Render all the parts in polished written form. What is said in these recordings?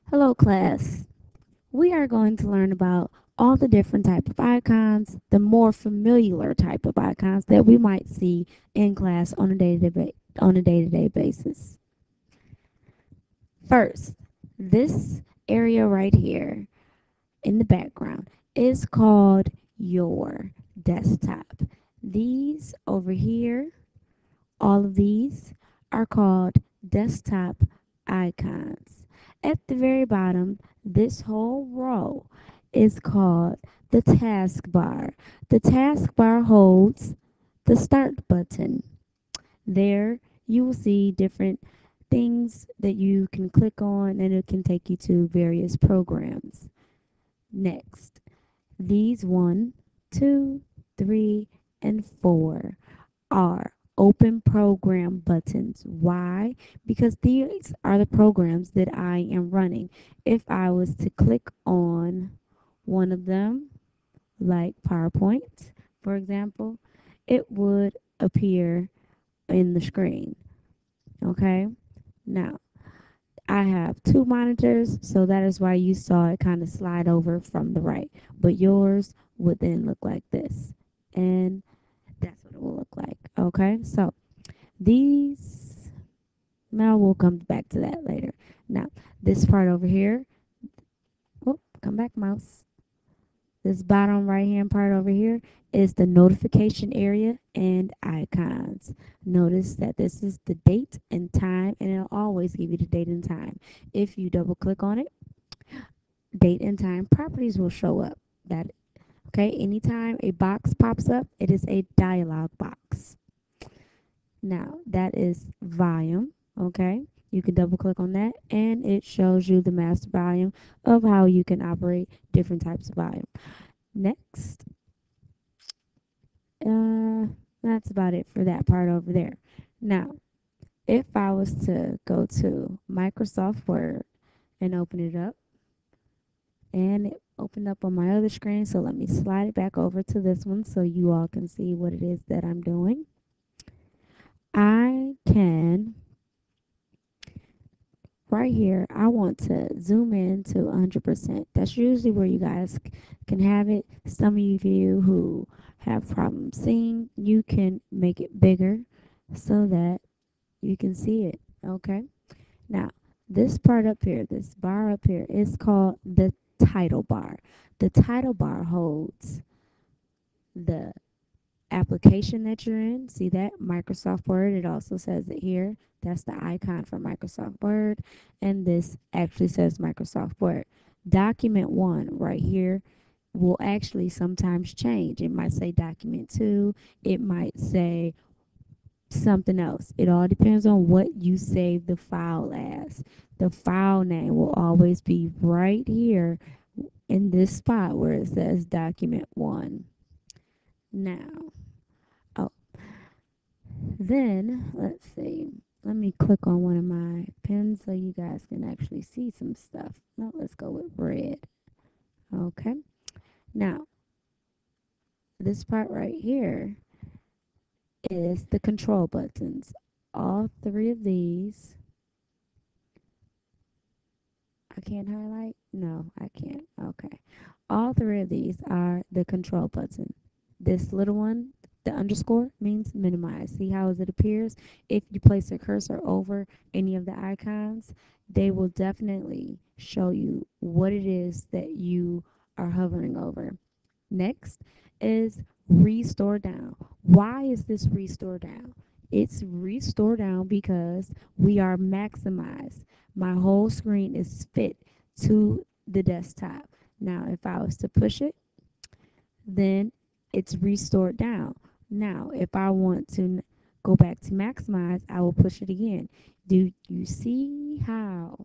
Hello, class. We are going to learn about all the different type of icons, the more familiar type of icons that we might see in class on a day-to-day basis. First, this area right here in the background is called your desktop. These over here, all of these are called desktop icons. At the very bottom, this whole row is called the taskbar. The taskbar holds the start button. There you will see different things that you can click on and it can take you to various programs. Next, these 1, 2, 3, and 4 are open program buttons. Why? Because these are the programs that I am running. If I was to click on one of them, like PowerPoint, for example, it would appear in the screen. Okay? Now, I have two monitors, so that is why you saw it kind of slide over from the right. But yours would then look like this. And that's what it will look like. Okay? So, these, now we'll come back to that later. Now, this part over here, oh, come back, mouse. This bottom right hand part over here is the notification area and icons. Notice that this is the date and time, and it'll always give you the date and time. If you double click on it, date and time properties will show up. That okay, anytime a box pops up, it is a dialog box. Now, that is volume, okay? You can double click on that and it shows you the master volume of how you can operate different types of volume. Next, uh, that's about it for that part over there. Now, if I was to go to Microsoft Word and open it up, and it opened up on my other screen, so let me slide it back over to this one so you all can see what it is that I'm doing. I can right here, I want to zoom in to 100%. That's usually where you guys can have it. Some of you who have problems seeing, you can make it bigger so that you can see it. Okay. Now, this part up here, this bar up here, is called the title bar. The title bar holds the application that you're in. See that? Microsoft Word. It also says it here. That's the icon for Microsoft Word. And this actually says Microsoft Word. Document 1 right here will actually sometimes change. It might say document 2. It might say something else. It all depends on what you save the file as. The file name will always be right here in this spot where it says document 1. Now, oh, then, let's see. Let me click on one of my pens so you guys can actually see some stuff. No, let's go with red. Okay. Now, this part right here is the control buttons. All three of these. I can't highlight? No, I can't. Okay. All three of these are the control button. This little one, the underscore, means minimize. See how as it appears? If you place a cursor over any of the icons, they will definitely show you what it is that you are hovering over. Next is restore down. Why is this restore down? It's restore down because we are maximized. My whole screen is fit to the desktop. Now, if I was to push it, then it's restored down. Now, if I want to go back to maximize, I will push it again. Do you see how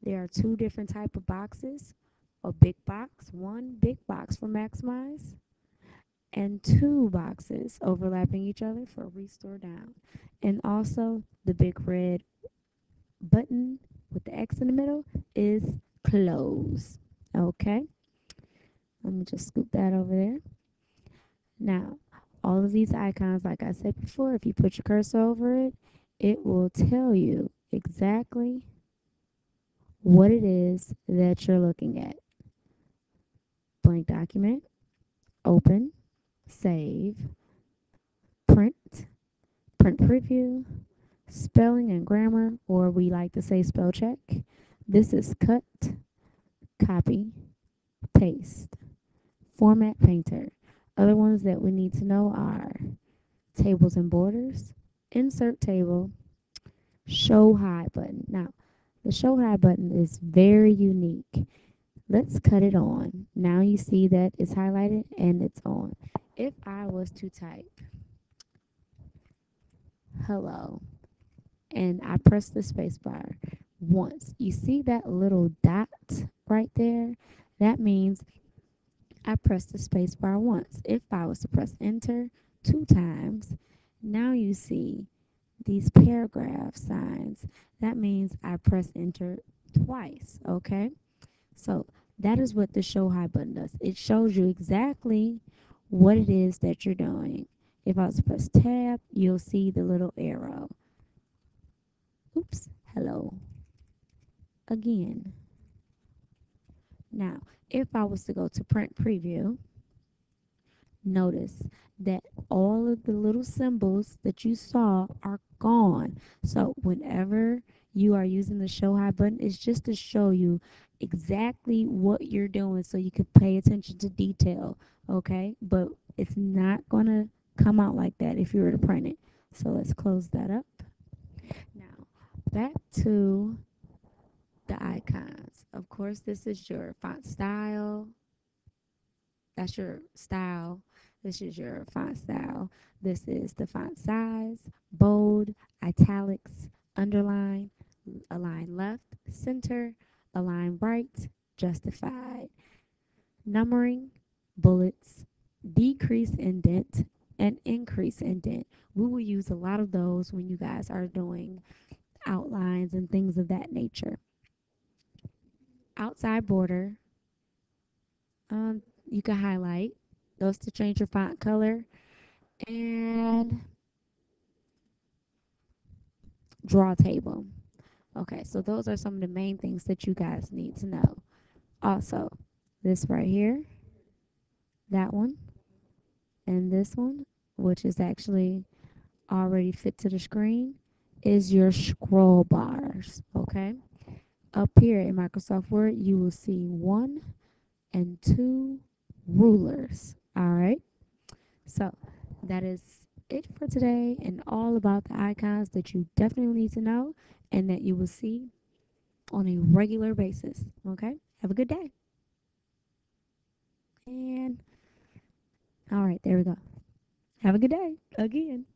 there are two different type of boxes? A big box, one big box for maximize, and two boxes overlapping each other for restore down. And also the big red button with the X in the middle is close. Okay, let me just scoop that over there. Now, all of these icons, like I said before, if you put your cursor over it, it will tell you exactly what it is that you're looking at. Blank document, open, save, print, print preview, spelling and grammar, or we like to say spell check. This is cut, copy, paste, format painter. Other ones that we need to know are tables and borders, insert table, show hide button. Now, the show hide button is very unique. Let's cut it on. Now you see that it's highlighted and it's on. If I was to type hello and I press the space bar once, you see that little dot right there? That means I pressed the space bar once. If I was to press enter 2 times, now you see these paragraph signs. That means I press enter twice, okay? So that is what the show high button does. It shows you exactly what it is that you're doing. If I was to press tab, you'll see the little arrow. Oops, hello again. Now, if I was to go to print preview, notice that all of the little symbols that you saw are gone. So whenever you are using the show high button, it's just to show you exactly what you're doing so you can pay attention to detail, okay? But it's not going to come out like that if you were to print it. So let's close that up. Now, back to the icons. Of course, this is your font style. That's your style. This is your font style. This is the font size, bold, italics, underline, align left, center, align right, justified. Numbering, bullets, decrease indent, and increase indent. We will use a lot of those when you guys are doing outlines and things of that nature. Outside border, you can highlight those to change your font color and draw table. Okay, so those are some of the main things that you guys need to know. Also, this right here, that one, and this one, which is actually already fit to the screen, is your scroll bars. Okay, up here in Microsoft Word, you will see 1 and 2 rulers. All right, so that is it for today and all about the icons that you definitely need to know and that you will see on a regular basis. Okay? Have a good day. And all right, there we go. Have a good day again.